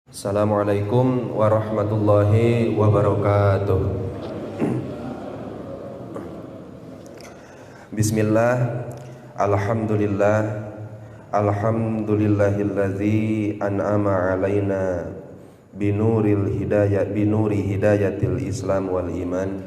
Assalamualaikum warahmatullahi wabarakatuh. Bismillah, alhamdulillah, alhamdulillahilladzi an'ama alaina binuri hidayatil islam wal iman.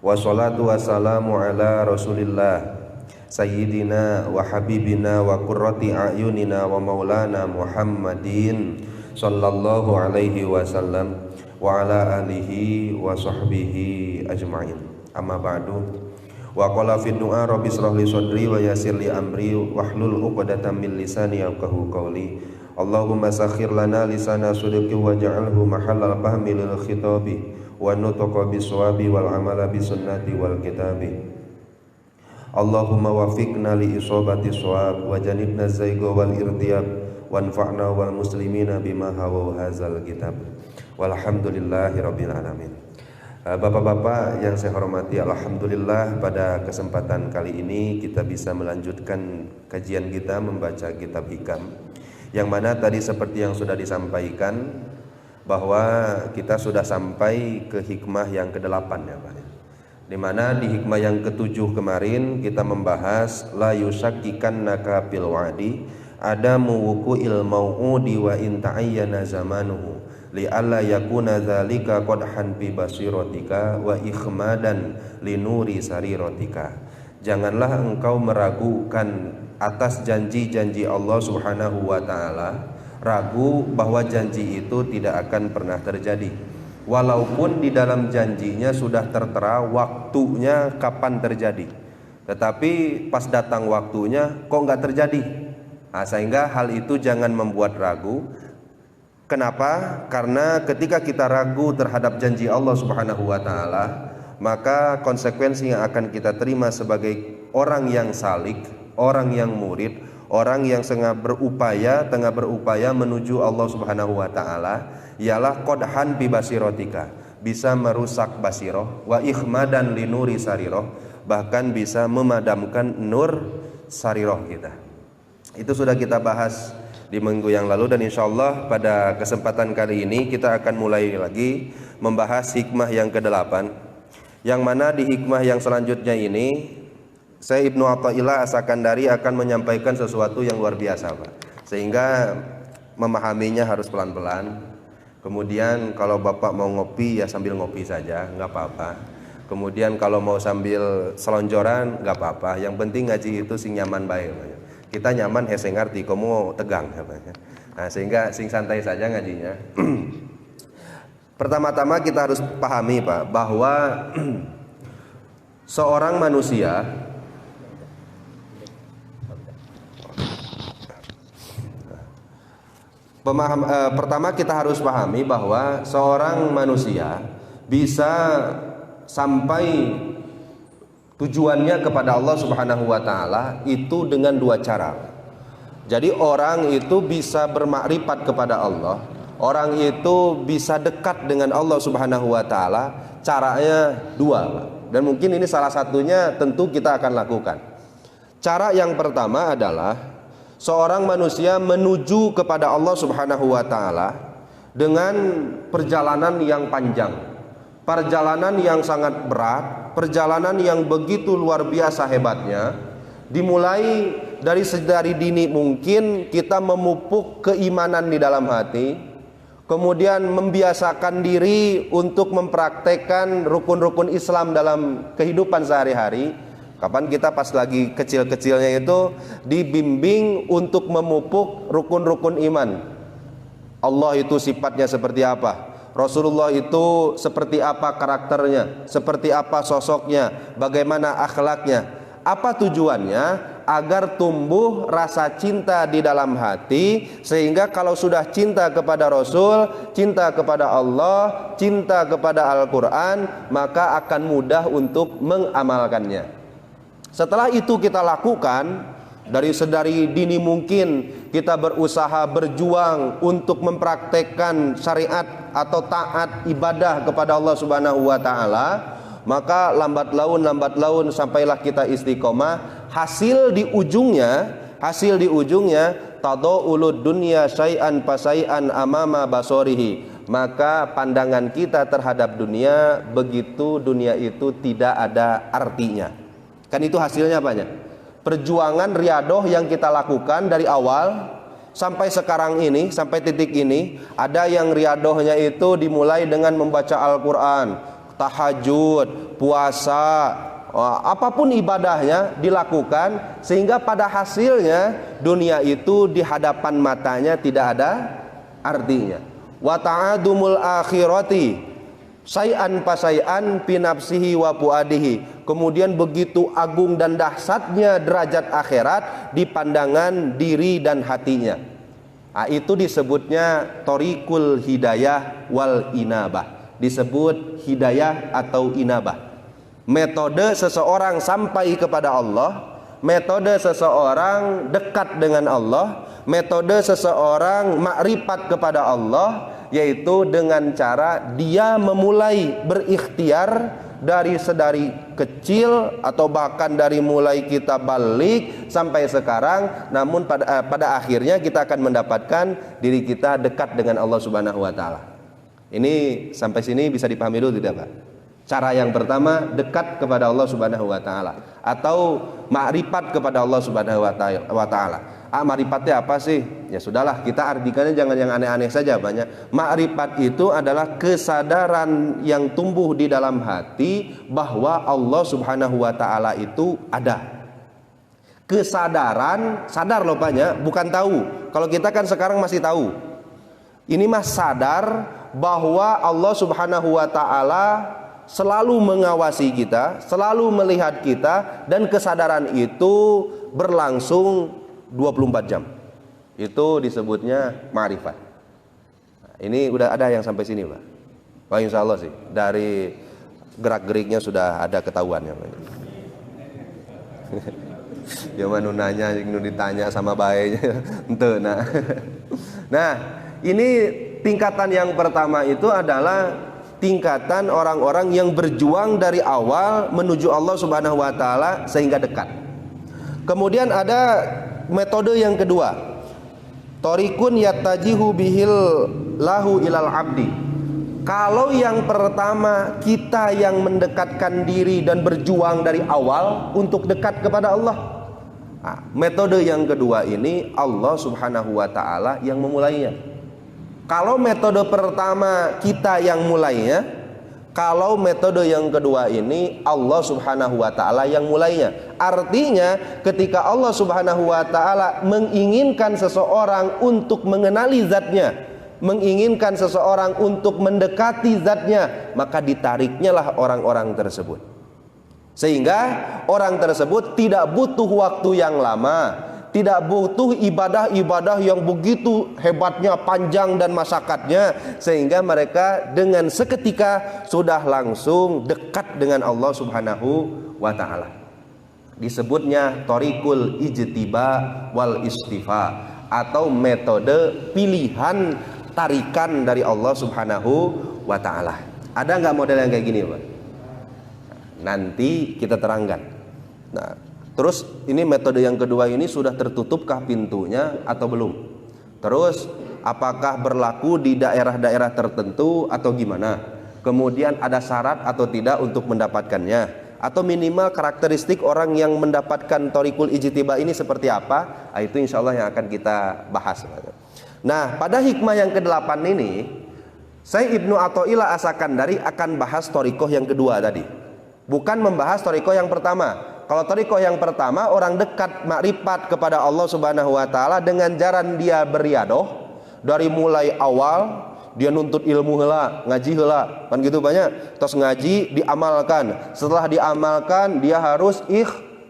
Wassalatu wassalamu ala rasulillah sayyidina wa habibina wa qurrati a'yunina wa maulana Muhammadin sallallahu alaihi wasallam wa ala alihi wa sahbihi ajma'in. Amma ba'du. Wa qala fi du'a rabbi shrah li sadri wa yassir li amri wahlul 'uqdatam min lisani yafqahu qawli. Allahumma sakhkhir lana lisana sidqi waj'alhu mahallal fahmi lil khitabi wa nutqa bis-shawabi wal amala bis sunnati wal kitabi. Allahumma wafiqna li isabati shawab wa janibna zayga wal irtiyab wanfa'na wal muslimina bima hawa hazal kitab walhamdulillahi rabbil alamin. Bapak-bapak yang saya hormati, alhamdulillah pada kesempatan kali ini kita bisa melanjutkan kajian kita membaca kitab hikam, yang mana tadi seperti yang sudah disampaikan bahwa kita sudah sampai ke hikmah yang ke-8 ya Pak, di mana di hikmah yang ke-7 kemarin kita membahas la yusakkikannaka fil wa'di adamu wuqu'il mau'udi wa in ta'ayyana zamanuhu li alla yakuna dzalika qadhan fi basiratika wa ikhmadan li nuri sariratika. Janganlah engkau meragukan atas janji-janji Allah Subhanahu wa taala, ragu bahwa janji itu tidak akan pernah terjadi, walaupun di dalam janjinya sudah tertera waktunya kapan terjadi, tetapi pas datang waktunya kok nggak terjadi. Sehingga hal itu jangan membuat ragu. Kenapa? Karena ketika kita ragu terhadap janji Allah Subhanahu wa taala, maka konsekuensi yang akan kita terima sebagai orang yang salik, orang yang murid, orang yang tengah berupaya menuju Allah Subhanahu wa taala, ialah qadhan bi basiratika, bisa merusak basiroh, wa ikhmadan li nuri sariroh, bahkan bisa memadamkan nur sariroh kita. Itu sudah kita bahas di minggu yang lalu, dan insyaallah pada kesempatan kali ini kita akan mulai lagi membahas hikmah yang ke-8, yang mana di hikmah yang selanjutnya ini saya Ibnu Athaillah As-Sakandari akan menyampaikan sesuatu yang luar biasa Pak, sehingga memahaminya harus pelan-pelan. Kemudian kalau Bapak mau ngopi ya sambil ngopi saja, nggak apa-apa. Kemudian kalau mau sambil selonjoran nggak apa-apa, yang penting ngaji itu sing nyaman baik Pak. Kita nyaman hese ngarti, kamu tegang. Nah, sehingga sing santai saja ngajinya. Pertama-tama kita harus pahami Pak, bahwa seorang manusia pertama kita harus pahami bahwa seorang manusia bisa sampai tujuannya kepada Allah Subhanahu wa taala itu dengan dua cara. Jadi orang itu bisa bermakrifat kepada Allah, orang itu bisa dekat dengan Allah Subhanahu wa taala, caranya dua. Dan mungkin ini salah satunya tentu kita akan lakukan. Cara yang pertama adalah seorang manusia menuju kepada Allah Subhanahu wa taala dengan perjalanan yang panjang, perjalanan yang sangat berat, perjalanan yang begitu luar biasa hebatnya. Dimulai dari dini mungkin kita memupuk keimanan di dalam hati, kemudian membiasakan diri untuk mempraktekkan rukun-rukun Islam dalam kehidupan sehari-hari. Kapan kita pas lagi kecil-kecilnya itu dibimbing untuk memupuk rukun-rukun iman. Allah itu sifatnya seperti apa? Rasulullah itu seperti apa karakternya, seperti apa sosoknya, bagaimana akhlaknya. Apa tujuannya? Agar tumbuh rasa cinta di dalam hati, sehingga kalau sudah cinta kepada Rasul, cinta kepada Allah, cinta kepada Al-Quran, maka akan mudah untuk mengamalkannya. Setelah itu kita lakukan, dari dini mungkin kita berusaha berjuang untuk mempraktekkan syariat atau taat ibadah kepada Allah Subhanahu wa taala, maka lambat laun sampailah kita istiqomah. Hasil di ujungnya tadaulud dunya syai'an pasai'an amama basorihi, maka pandangan kita terhadap dunia begitu dunia itu tidak ada artinya. Kan itu hasilnya banyak. Perjuangan riadoh yang kita lakukan dari awal sampai sekarang ini, sampai titik ini, ada yang riadohnya itu dimulai dengan membaca Al-Quran, tahajud, puasa, apapun ibadahnya dilakukan, sehingga pada hasilnya dunia itu di hadapan matanya tidak ada artinya. Wa ta'adumul akhirati syai'an pasai'an fi nafsihi wa fuadihi. Kemudian begitu agung dan dahsyatnya derajat akhirat di pandangan diri dan hatinya. Itu disebutnya thoriqul hidayah wal inabah. Disebut hidayah atau inabah. Metode seseorang sampai kepada Allah, metode seseorang dekat dengan Allah, metode seseorang makrifat kepada Allah, yaitu dengan cara dia memulai berikhtiar dari sedari kecil atau bahkan dari mulai kita balik sampai sekarang, namun pada akhirnya kita akan mendapatkan diri kita dekat dengan Allah Subhanahu wa taala. Ini sampai sini bisa dipahami dulu tidak, Pak? Cara yang pertama, dekat kepada Allah Subhanahu wa taala atau makrifat kepada Allah Subhanahu wa taala. Makrifat apa sih? Ya sudahlah, kita artikannya jangan yang aneh-aneh saja banyak. Makrifat itu adalah kesadaran yang tumbuh di dalam hati bahwa Allah Subhanahu wa taala itu ada. Kesadaran, sadar loh banyak, bukan tahu. Kalau kita kan sekarang masih tahu. Ini mah sadar bahwa Allah Subhanahu wa taala selalu mengawasi kita, selalu melihat kita, dan kesadaran itu berlangsung 24 jam. Itu disebutnya ma'rifat. Nah, ini udah ada yang sampai sini, Pak? Wah, insya Allah sih. Dari gerak-geriknya sudah ada ketahuan ya, Pak. Jangan nanya, ditanya sama baiknya. Ente, nah. Nah, ini tingkatan yang pertama itu adalah tingkatan orang-orang yang berjuang dari awal menuju Allah Subhanahu wa taala sehingga dekat. Kemudian ada metode yang kedua, thoriqun yattajihu bihil lahu ilal abdi. Kalau yang pertama kita yang mendekatkan diri dan berjuang dari awal untuk dekat kepada Allah. Nah, metode yang kedua ini Allah Subhanahu wa taala yang memulainya. Kalau metode pertama kita yang mulainya, kalau metode yang kedua ini Allah Subhanahu wa taala yang mulainya. Artinya ketika Allah Subhanahu wa taala menginginkan seseorang untuk mengenali zatnya, menginginkan seseorang untuk mendekati zatnya, maka ditariknya lah orang-orang tersebut. Sehingga orang tersebut tidak butuh waktu yang lama, tidak butuh ibadah-ibadah yang begitu hebatnya, panjang dan masyakatnya, sehingga mereka dengan seketika sudah langsung dekat dengan Allah Subhanahu wa taala. Disebutnya thoriqul ijtiba wal istifa, atau metode pilihan tarikan dari Allah Subhanahu wa taala. Ada nggak model yang kayak gini, Pak? Nanti kita terangkan. Nah, terus ini metode yang kedua ini sudah tertutupkah pintunya atau belum? Terus apakah berlaku di daerah-daerah tertentu atau gimana? Kemudian ada syarat atau tidak untuk mendapatkannya? Atau minimal karakteristik orang yang mendapatkan thoriqul ijtiba ini seperti apa? Nah, itu insya Allah yang akan kita bahas. Nah, pada hikmah yang ke-8 ini, saya Ibnu Athaillah As-Sakandari akan bahas thoriqoh yang kedua tadi. Bukan membahas thoriqoh yang pertama. Kalau thoriqoh yang pertama, orang dekat makrifat kepada Allah Subhanahu wa taala dengan jalan dia beriadoh dari mulai awal. Dia nuntut ilmu heula, ngaji heula, kan gitu banyak. Terus ngaji diamalkan. Setelah diamalkan dia harus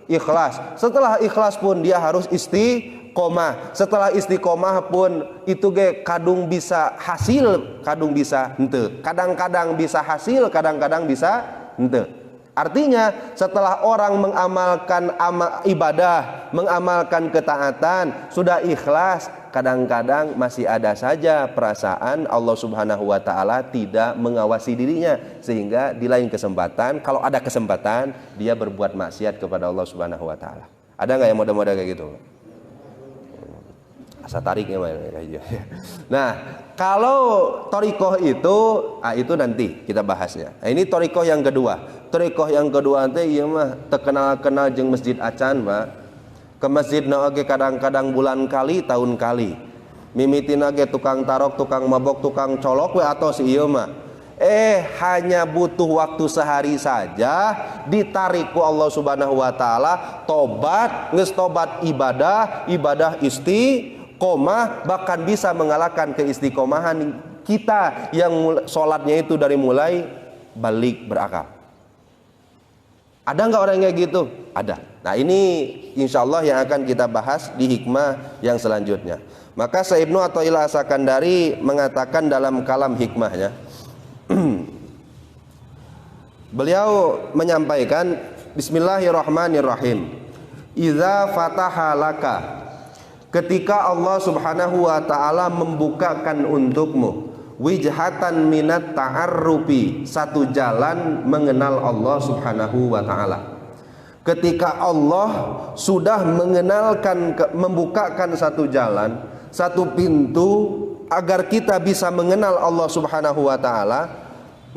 ikhlas. Setelah ikhlas pun dia harus istiqomah. Setelah istiqomah pun itu ge kadung bisa hasil, kadung bisa henteu. Kadang-kadang bisa hasil, kadang-kadang bisa henteu. Artinya setelah orang mengamalkan ibadah, mengamalkan ketaatan, sudah ikhlas, kadang-kadang masih ada saja perasaan Allah Subhanahu wa taala tidak mengawasi dirinya, sehingga di lain kesempatan, kalau ada kesempatan, dia berbuat maksiat kepada Allah Subhanahu wa taala. Ada nggak yang model-model kayak gitu? asa tariknya kayak. Nah, kalau thariqah itu nanti kita bahasnya. Nah, ini thariqah yang kedua. Thariqah yang kedua teh ieu mah terkenal-kenal jeung Masjid Acan, Pak. Ke masjid na oge kadang-kadang bulan kali, tahun kali. Mimitina ge tukang tarok, tukang mabok, tukang colok we atos ieu mah. Hanya butuh waktu sehari saja ditarik ku Allah Subhanahu wa taala, tobat, geus tobat ibadah istiqomah, bahkan bisa mengalahkan keistiqomahan kita yang sholatnya itu dari mulai balik berakal. Ada nggak orang kayak gitu? Ada. Nah, ini insya Allah yang akan kita bahas di hikmah yang selanjutnya. Maka Syekh Ibnu Athaillah As-Sakandari mengatakan dalam kalam hikmahnya, beliau menyampaikan, Bismillahirrahmanirrahim. Idza fataha laka, ketika Allah Subhanahu wa taala membukakan untukmu wijhatan minat ta'arrufi, satu jalan mengenal Allah Subhanahu wa taala. Ketika Allah sudah membukakan satu jalan, satu pintu agar kita bisa mengenal Allah Subhanahu wa taala,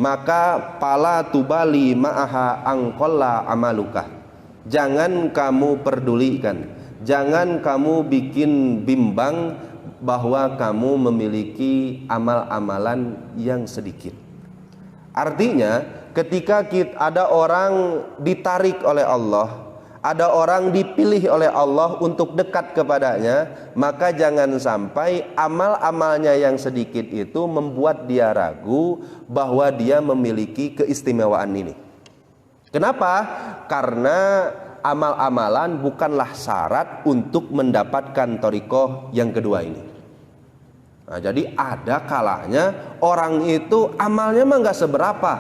maka pala tubali ma'aha angqalla amaluka. Jangan kamu pedulikan, jangan kamu bikin bimbang bahwa kamu memiliki amal-amalan yang sedikit. Artinya, ketika ada orang ditarik oleh Allah, ada orang dipilih oleh Allah untuk dekat kepadanya, maka jangan sampai amal-amalnya yang sedikit itu membuat dia ragu bahwa dia memiliki keistimewaan ini. Kenapa? Karena amal-amalan bukanlah syarat untuk mendapatkan thariqah yang kedua ini. Nah, jadi ada kalanya orang itu amalnya mah nggak seberapa.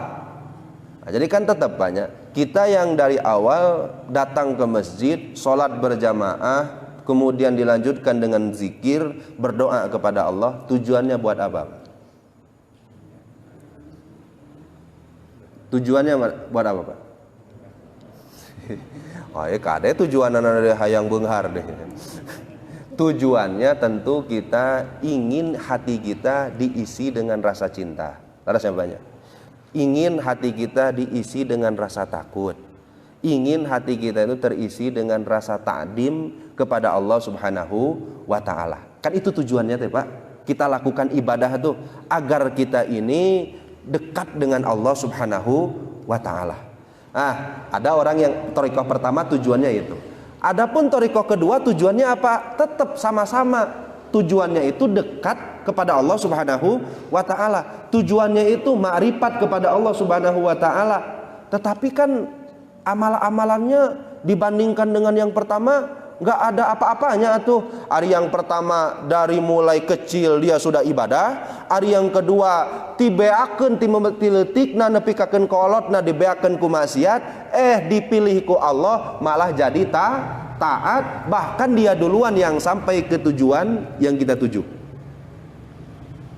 Nah, jadi kan tetap banyak. Kita yang dari awal datang ke masjid, sholat berjamaah, kemudian dilanjutkan dengan zikir, berdoa kepada Allah, tujuannya buat apa? Tujuannya buat apa, Pak? Oh ya kade tujuan dari hayang benghar deh. Tujuannya tentu kita ingin hati kita diisi dengan rasa cinta. Rasanya banyak. Ingin hati kita diisi dengan rasa takut. Ingin hati kita itu terisi dengan rasa ta'dim kepada Allah Subhanahu wa taala. Kan itu tujuannya teh, Pak. Kita lakukan ibadah itu agar kita ini dekat dengan Allah Subhanahu wa taala. Nah, ada orang yang thariqah pertama tujuannya itu. Adapun thariqah kedua tujuannya apa? Tetap sama-sama. Tujuannya itu dekat kepada Allah Subhanahu wa taala. Tujuannya itu ma'rifat kepada Allah Subhanahu wa taala. Tetapi kan amal-amalannya dibandingkan dengan yang pertama enggak ada apa-apanya tuh. Hari yang pertama dari mulai kecil dia sudah ibadah, hari yang kedua tibeakeun ti leutikna nepi ka kolotna dibeakeun ku maksiat, dipilih ku Allah malah jadi taat, bahkan dia duluan yang sampai ke tujuan yang kita tuju.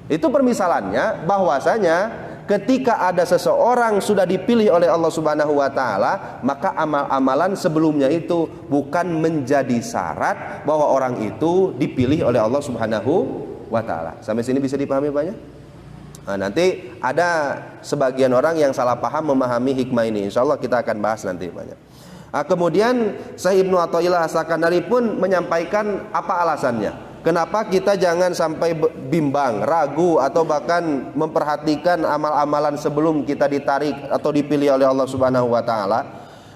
Itu permisalannya bahwasanya ketika ada seseorang sudah dipilih oleh Allah Subhanahu wa taala, maka amal-amalan sebelumnya itu bukan menjadi syarat bahwa orang itu dipilih oleh Allah Subhanahu wa taala. Sampai sini bisa dipahami banyak? Nah, nanti ada sebagian orang yang salah paham memahami hikmah ini. Insyaallah kita akan bahas nanti banyak. Nah, kemudian Syekh Ibnu Athaillah As-Sakandari pun menyampaikan apa alasannya. Kenapa kita jangan sampai bimbang, ragu atau bahkan memperhatikan amal-amalan sebelum kita ditarik atau dipilih oleh Allah Subhanahu wa taala?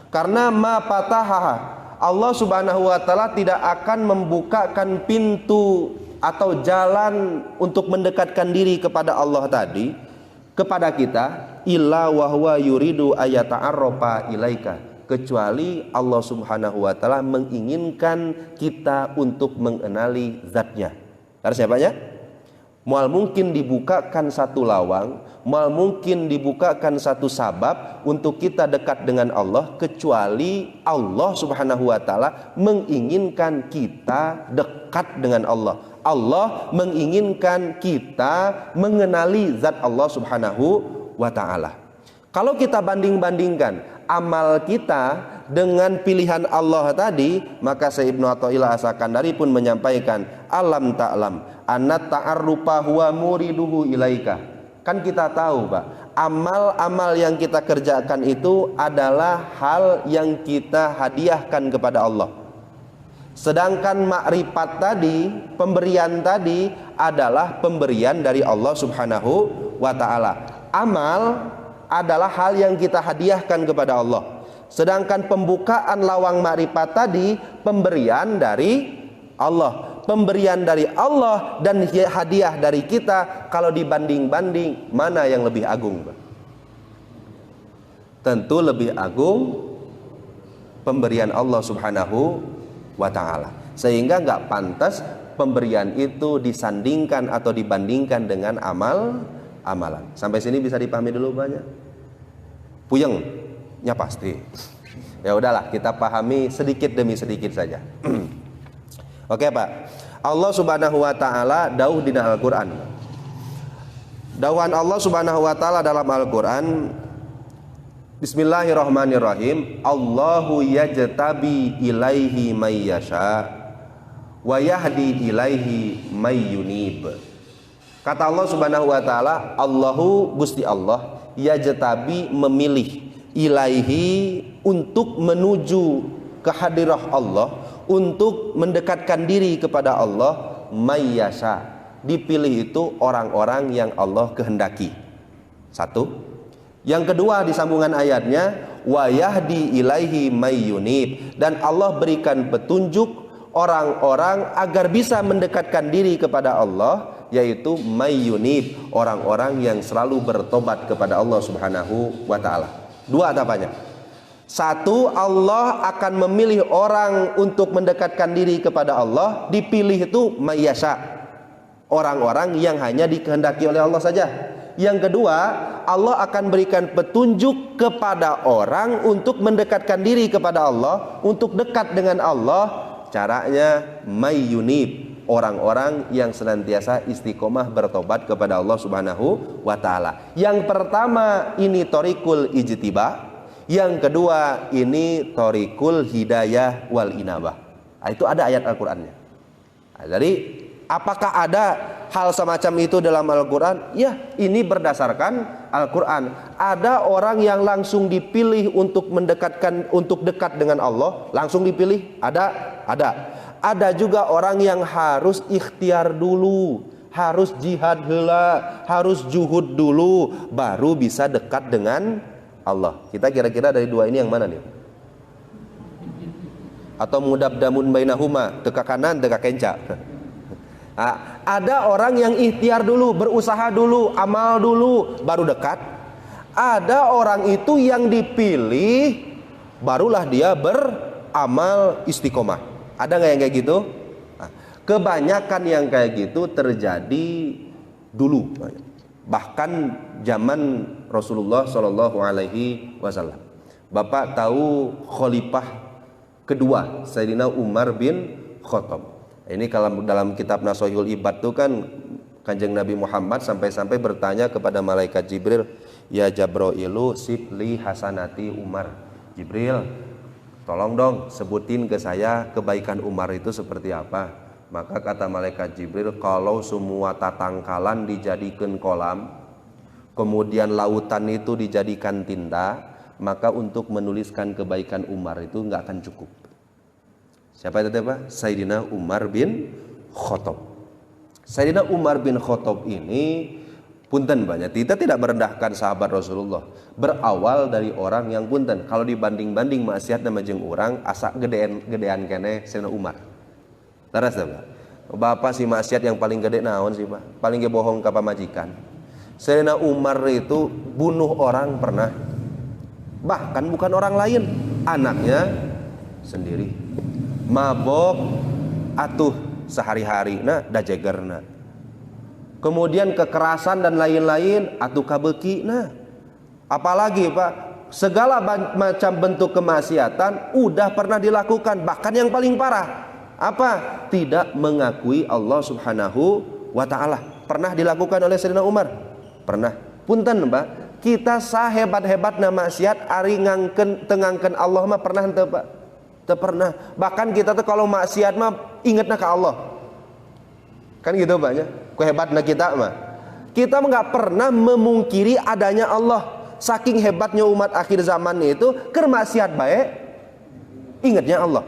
Karena ma fataha, Allah Subhanahu wa taala tidak akan membukakan pintu atau jalan untuk mendekatkan diri kepada Allah tadi kepada kita illa wa huwa yuridu ayata'arrafa ilaika, kecuali Allah Subhanahu wa taala menginginkan kita untuk mengenali zatnya. Harus siapanya? Mual mungkin dibukakan satu lawang, mual mungkin dibukakan satu sabab untuk kita dekat dengan Allah, kecuali Allah Subhanahu wa taala menginginkan kita dekat dengan Allah. Allah menginginkan kita mengenali zat Allah Subhanahu wa taala. Kalau kita banding-bandingkan amal kita dengan pilihan Allah tadi, maka Syekh Ibnu Athaillah As-Sakandari pun menyampaikan, alam ta'lam anna ta'arrufa huwa muriduhu ilaika. Kan kita tahu, Pak, amal-amal yang kita kerjakan itu adalah hal yang kita hadiahkan kepada Allah. Sedangkan makrifat tadi, pemberian tadi adalah pemberian dari Allah Subhanahu wa ta'ala. Amal adalah hal yang kita hadiahkan kepada Allah. Sedangkan pembukaan lawang makrifat tadi pemberian dari Allah. Pemberian dari Allah dan hadiah dari kita, kalau dibanding-banding mana yang lebih agung? Tentu lebih agung pemberian Allah Subhanahu wa ta'ala. Sehingga nggak pantas pemberian itu disandingkan atau dibandingkan dengan amalan. Sampai sini bisa dipahami dulu banyak? Puyeng? Ya pasti. Ya udahlah, kita pahami sedikit demi sedikit saja. Oke, Pak. Allah Subhanahu wa taala dauh dina Al-Qur'an. Dauhan Allah Subhanahu wa taala dalam Al-Qur'an, Bismillahirrahmanirrahim. Allahu yajtabi ilaihi may yasha wa yahdi ilaihi may yunib. Kata Allah Subhanahu wa taala, Allahu Gusti Allah yajtabi memilih ilaihi untuk menuju kehadirah Allah, untuk mendekatkan diri kepada Allah, mayyasha, dipilih itu orang-orang yang Allah kehendaki. Satu. Yang kedua di sambungan ayatnya, wa yahdi ilaihi mayyunib, dan Allah berikan petunjuk orang-orang agar bisa mendekatkan diri kepada Allah, yaitu mayyunib, orang-orang yang selalu bertobat kepada Allah Subhanahu wa taala. Dua apanya? Satu, Allah akan memilih orang untuk mendekatkan diri kepada Allah. Dipilih itu mayyasha, orang-orang yang hanya dikehendaki oleh Allah saja. Yang kedua, Allah akan berikan petunjuk kepada orang untuk mendekatkan diri kepada Allah, untuk dekat dengan Allah. Caranya mayyunib, orang-orang yang senantiasa istiqomah bertobat kepada Allah Subhanahu wa taala. Yang pertama ini thoriqul ijtiba, yang kedua ini thoriqul hidayah wal inabah. Nah, itu ada ayat Al-Qur'annya. Nah, jadi apakah ada hal semacam itu dalam Al-Qur'an? Ya, ini berdasarkan Al-Qur'an. Ada orang yang langsung dipilih untuk dekat dengan Allah, langsung dipilih? Ada. Ada juga orang yang harus ikhtiar dulu, harus jihad heula, harus juhud dulu, baru bisa dekat dengan Allah. Kita kira-kira dari dua ini yang mana nih? Atau mudabdamun bainahuma, teka kanan, teka kenca. Nah, ada orang yang ikhtiar dulu, berusaha dulu, amal dulu, baru dekat. Ada orang itu yang dipilih, barulah dia beramal istiqomah. Ada nggak yang kayak gitu? Nah, kebanyakan yang kayak gitu terjadi dulu, bahkan zaman Rasulullah Shallallahu Alaihi Wasallam. Bapak tahu Khalifah kedua Sayyidina Umar bin Khattab. Ini kalau dalam kitab Nashihul Ibad itu kan Kanjeng Nabi Muhammad sampai-sampai bertanya kepada malaikat Jibril, ya Jabrailu sibli hasanati Umar. Jibril, tolong dong sebutin ke saya kebaikan Umar itu seperti apa. Maka kata malaikat Jibril, kalau semua tatangkalan dijadikan kolam, kemudian lautan itu dijadikan tinta, maka untuk menuliskan kebaikan Umar itu nggak akan cukup. Siapa itu Pak? Sayyidina Umar bin Khattab. Sayyidina Umar bin Khattab ini punten banyak. Kita tidak merendahkan sahabat Rasulullah. Berawal dari orang yang punten. Kalau dibanding-banding maksiat nama jeung urang, asa gedean kene Sayyidina Umar. Taras Pak. Bapak si maksiat yang paling gede naon sih Pak? Paling ge bohong ka pamajikan. Sayyidina Umar itu bunuh orang pernah. Bahkan bukan orang lain, anaknya sendiri. Mabok atuh sehari-hari na dajegerna. Kemudian kekerasan dan lain-lain atuh kabeuki nah. Apalagi Pak, segala macam bentuk kemaksiatan udah pernah dilakukan, bahkan yang paling parah apa? Tidak mengakui Allah Subhanahu wa taala. Pernah dilakukan oleh Sayyidina Umar? Pernah. Punten Pak, Kita sahebat-hebatna maksiat ari tengangkeun Allah mah pernah henteu Pak? Teu pernah. Bahkan kita tuh kalau maksiat mah ingetna ka Allah. Kan gitu Pak ya. Ku hebatna kita mah. Kita nggak pernah memungkiri adanya Allah. Saking hebatnya umat akhir zaman itu keur maksiat bae ingetnya Allah.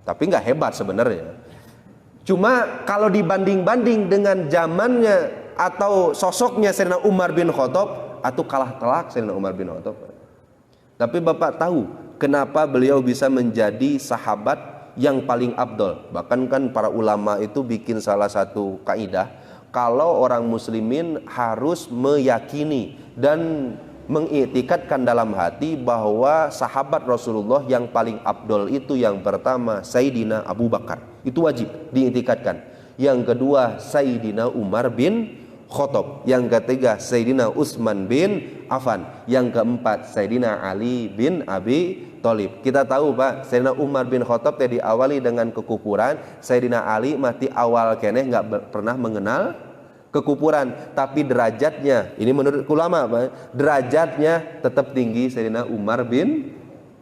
Tapi nggak hebat sebenarnya. Cuma kalau dibanding-banding dengan zamannya atau sosoknya Sayyidina Umar bin Khattab, atau kalah telak Sayyidina Umar bin Khattab. Tapi Bapak tahu kenapa beliau bisa menjadi sahabat yang paling afdol? Bahkan kan para ulama itu bikin salah satu kaidah, kalau orang muslimin harus meyakini dan mengiktikadkan dalam hati bahwa sahabat Rasulullah yang paling afdol itu yang pertama Sayyidina Abu Bakar. Itu wajib diiktikadkan. Yang kedua Sayyidina Umar bin Khattab, yang ketiga Sayyidina Utsman bin Affan, yang keempat Sayyidina Ali bin Abi Thalib. Kita tahu Pak, Sayyidina Umar bin Khattab tadi diawali dengan kekufuran, Sayyidina Ali mati awal keneh nggak pernah mengenal kekufuran, tapi derajatnya, ini menurut ulama Pak, derajatnya tetap tinggi Sayyidina Umar bin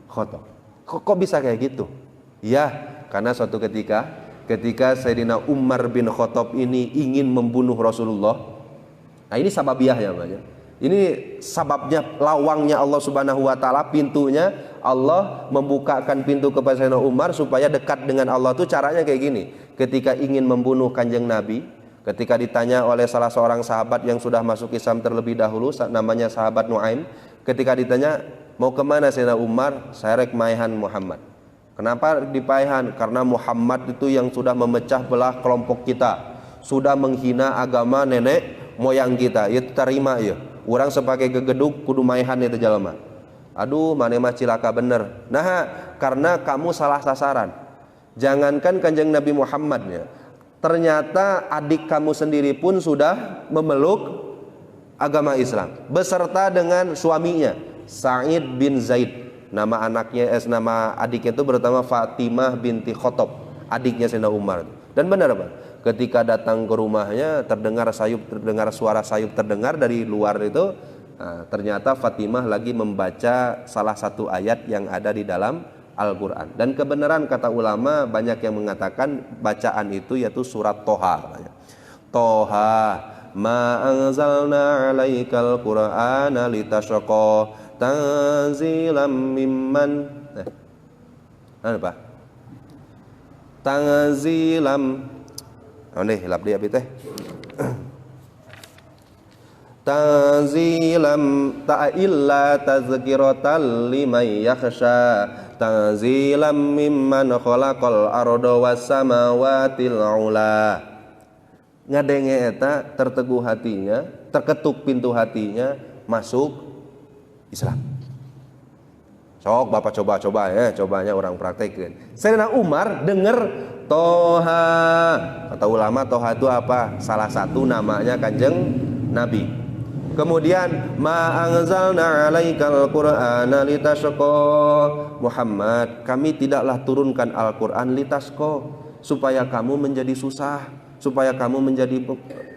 Khattab. Kok bisa kayak gitu? Ya, karena suatu ketika Sayyidina Umar bin Khattab ini ingin membunuh Rasulullah. Nah ini sababiahnya Pak ya. Ini sababnya lawangnya Allah Subhanahu wa taala, pintunya Allah membukakan pintu kepada Sayyidina Umar supaya dekat dengan Allah. Itu caranya kayak gini. Ketika ingin membunuh Kanjeng Nabi, ketika ditanya oleh salah seorang sahabat yang sudah masuk Islam terlebih dahulu, namanya sahabat Nuaim, ketika ditanya mau kemana Sayyidina Umar, saya rek maihan Muhammad. Kenapa dipaihan? Karena Muhammad itu yang sudah memecah belah kelompok kita, sudah menghina agama nenek moyang kita. Itu terima ya. Orang sebagai gegeduk kudu maihan itu jalma. Aduh, mane mah cilaka bener. Nah, karena kamu salah sasaran. Jangankan Kanjeng Nabi Muhammadnya, ternyata adik kamu sendiri pun sudah memeluk agama Islam beserta dengan suaminya Sa'id bin Zaid. Nama adiknya itu bernama Fatimah binti Khattab, adiknya Sayyidina Umar. Dan benar Pak, ketika datang ke rumahnya terdengar suara sayup terdengar dari luar itu. Nah, ternyata Fatimah lagi membaca salah satu ayat yang ada di dalam Al-Quran. Dan kebenaran kata ulama banyak yang mengatakan bacaan itu yaitu surat Toha. Toha ma anzalna alaikal qur'ana litashqa tanzilam mimman apa? Tanzilam hilap dia teh. Tanzilam ta'illa tazkiratan liman yakhsha tanzilam mimman khalaqal arda was samawatil ula. Ngadenge eta terteguh hatinya, terketuk pintu hatinya masuk Islam. Sok Bapak coba ya, cobanya orang praktekin. Sayyidina Umar denger Toha. Kata ulama Toha itu apa? Salah satu namanya Kanjeng Nabi. Kemudian ma anzalna alaikal qur'ana litashqa. Muhammad, kami tidaklah turunkan Al-Qur'an litashqa supaya kamu menjadi susah, supaya kamu menjadi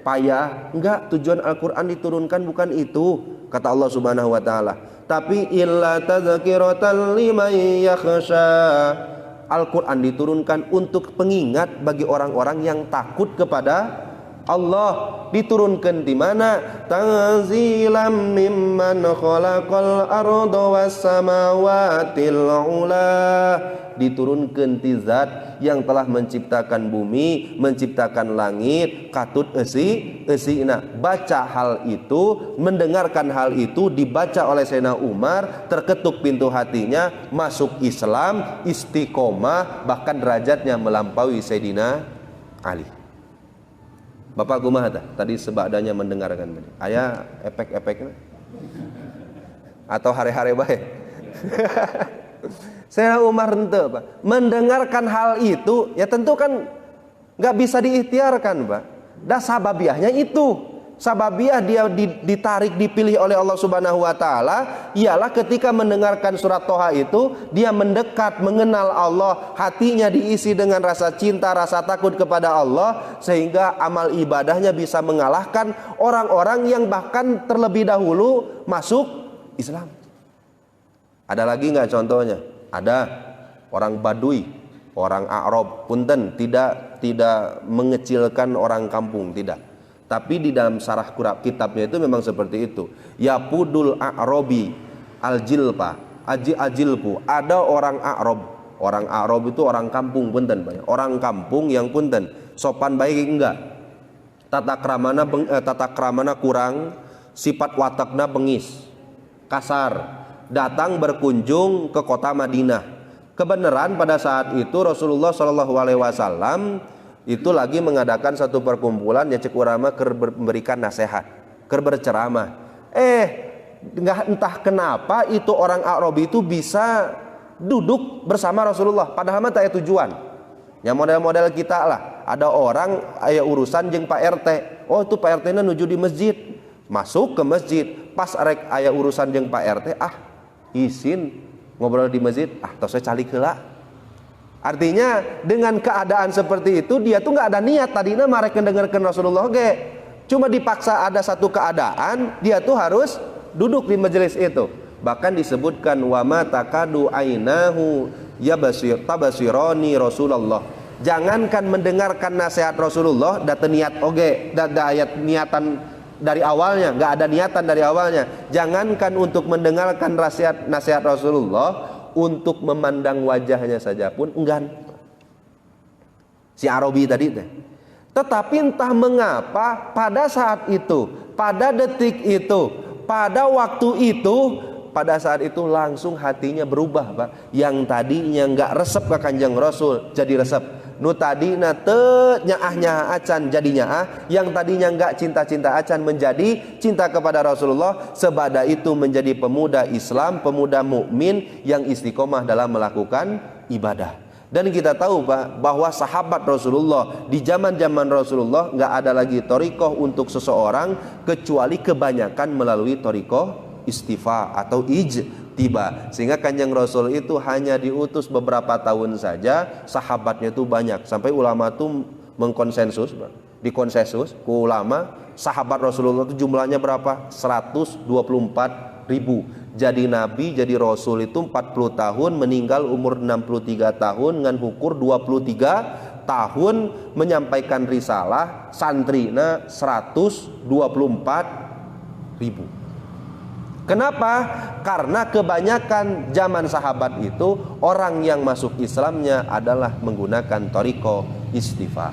payah. Enggak, tujuan Al-Qur'an diturunkan bukan itu. Kata Allah Subhanahu wa taala, tapi illa tadzkiratan liman yakhsha. Al-Qur'an diturunkan untuk pengingat bagi orang-orang yang takut kepada Allah. Diturunkan di mana? Tanzilam mimman khalaqal arda was samawatil ula. Diturunkan ti zat yang telah menciptakan bumi, menciptakan langit, katut eusina. Baca hal itu, mendengarkan hal itu dibaca oleh Sayyidina Umar, terketuk pintu hatinya, masuk Islam, istiqomah, bahkan derajatnya melampaui Sayyidina Ali. Bapak kumaha tadi sebadanya mendengarkan aya efek-efeknya atau hari-hari baik. Saya Umar henteu Pak, mendengarkan hal itu ya tentu kan nggak bisa diikhtiarkan Pak. Dah sababiahnya itu sababiah dia ditarik, dipilih oleh Allah Subhanahu wa taala ialah ketika mendengarkan surat Toha itu dia mendekat, mengenal Allah, hatinya diisi dengan rasa cinta, rasa takut kepada Allah, sehingga amal ibadahnya bisa mengalahkan orang-orang yang bahkan terlebih dahulu masuk Islam. Ada lagi nggak contohnya? Ada orang Badui, orang Arab, punten, tidak mengecilkan orang kampung, tidak. Tapi di dalam sarah kitabnya itu memang seperti itu. Yapudul A'robi al-jilpa ajilpu. Ada orang Arab. Orang Arab itu orang kampung, punten, banyak. Orang kampung yang punten sopan baik enggak. Tata kramana kurang, sifat watakna bengis, kasar. Datang berkunjung ke kota Madinah. Kebenaran pada saat itu Rasulullah SAW itu lagi mengadakan satu perkumpulan yang cek urama memberikan nasihat, berceramah. Entah kenapa itu orang Arab itu bisa duduk bersama Rasulullah, padahal mah tak tujuan. Yang model-model kita lah, ada orang aya urusan jeung Pak RT. Oh itu Pak RT-nya nuju di masjid, masuk ke masjid, pas arek aya urusan jeung Pak RT, izin ngobrol di masjid, tos saya calik heula. Artinya dengan keadaan seperti itu dia tuh nggak ada niat tadinya marek mendengarkan Rasulullah cuma dipaksa ada satu keadaan dia tuh harus duduk di majelis itu. Bahkan disebutkan wama takadu ainahu tabasironi Rasulullah. Jangankan mendengarkan nasihat Rasulullah data niat ayat niatan dari awalnya, nggak ada niatan dari awalnya. Jangankan untuk mendengarkan nasihat Rasulullah, untuk memandang wajahnya saja pun enggan. Si Arabi tadi teh. Tetapi entah mengapa pada saat itu, pada detik itu, pada waktu itu, pada saat itu langsung hatinya berubah, Pak. Yang tadinya enggak resep ke Kanjeng Rasul jadi resep. Nu tadina teu nyaah acan jadi nyaah, yang tadinya enggak cinta-cinta acan menjadi cinta kepada Rasulullah. Sebada itu menjadi pemuda Islam, pemuda mukmin yang istiqomah dalam melakukan ibadah. Dan kita tahu Pak, bahwa sahabat Rasulullah di zaman-zaman Rasulullah enggak ada lagi thariqah untuk seseorang kecuali kebanyakan melalui thariqah istifa atau ijtiba. Sehingga Kanjeng Rasul itu hanya diutus beberapa tahun saja, sahabatnya itu banyak. Sampai ulama itu dikonsensus ke ulama, sahabat Rasulullah itu jumlahnya berapa? 124.000. Jadi nabi, jadi rasul itu 40 tahun, meninggal umur 63 tahun dengan ukur 23 tahun menyampaikan risalah, santrina 124.000. Kenapa? Karena kebanyakan zaman sahabat itu orang yang masuk Islamnya adalah menggunakan thariqah istighfar.